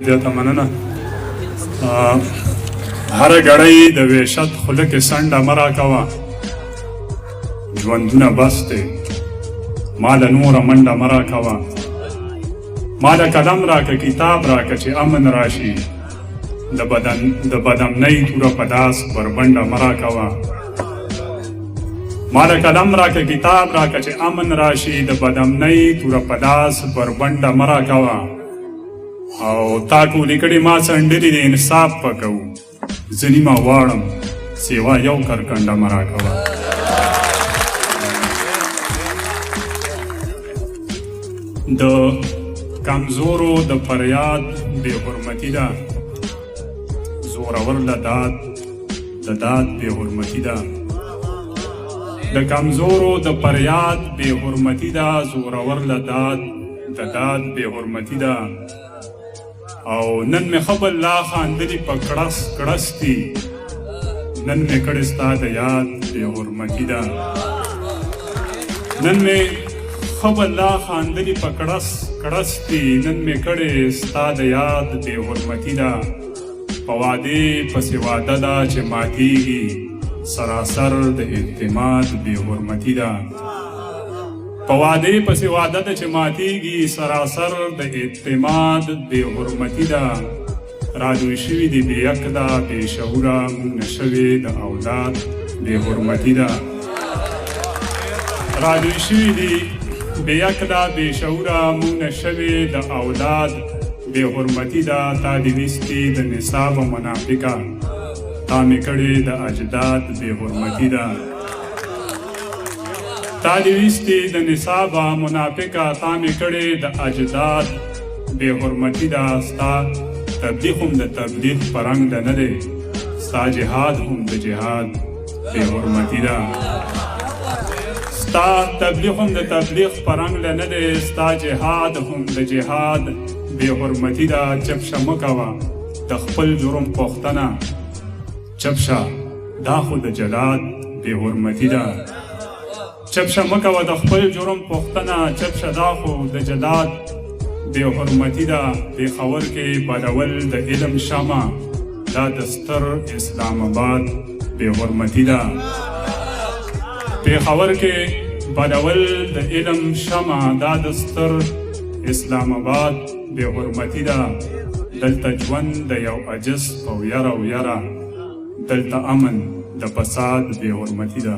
زیاته مننه. هره ګړۍ د وحشت خوله کې سنډه مه راکوه، ژوندونه بس دی، ما له نوره منډه مه راکوه. ما له قلم راکه، کتاب راکه چې امن راشي، د بدامنۍ توره په داس بربنډه مه راکوه. ما له قلم راکه، کتاب راکه چې امن راشي، د بدامنۍ توره په داس بربنډه مه راکوه. او تا ټولې کړې ما سندرې د انصاف په کوو، زه نیمه غواړم سیوا یو کرکنډه مه راکوه. د کمزورو د فریاد بې حرمتي ده، زورور له داد د داد بې حرمتي ده. د کمزورو د فریاد بې حرمتي ده، زورور له داد د داد بې حرمتي ده. او نن مې ښه بالله خاندلي په کړس کړس دي، نن مې کړې ستا د یاد بې حرمتي ده. نن مې ښه بالله خاندلي په کړس کړس دي، نن مې کړې ستا د یاد بې حرمتي ده. په وعدې پسې وعده ده چې ماتېږي، سراسر د اعتماد بې حرمتي ده. په وعدې پسې وعده ده چې ماتېږي، سراسر د اعتماد بې حرمتي ده. رادوی شوي دي بې عقده بې شعوره، موږ نه شوې د اولاد بې حرمتي ده. رادوی شوي دي بې عقده بې شعوره، موږ نه شوې د اولاد بې حرمتي ده. تا دې ویستې د نصاب منافقه، تا مې کړې د اجداد بې حرمتي ده. تا دې ویستې د نصاب منافقه، تا مې کړې د اجداد بې حرمتي ده. ستا تبلیغ هم د تبلیغ په رنګ ده نه دی، ستا جهاد هم د جهاد بې حرمتي ده. ستا تبلیغ هم د تبلیغ په رنګ ده نه دی، ستا جهاد هم د جهاد بې حرمتي ده. چپشه مه کوه د خپل جرم پوښتنه، چپشه دا خو د جلاد بې حرمتي ده. چپشه مه کوه د خپل جرم پوښتنه، چپشه دا خو د جلاد بې حرمتي ده. پېښور کې بلول د علم شمع، دا د ستر اسلام آباد بې حرمتي ده. پېښور کې بلول د علم شمع، دا د ستر اسلام آباد بې حرمتي ده. دلته ژوند د یو عجز په ویره، دلته امن د فساد بې حرمتي ده.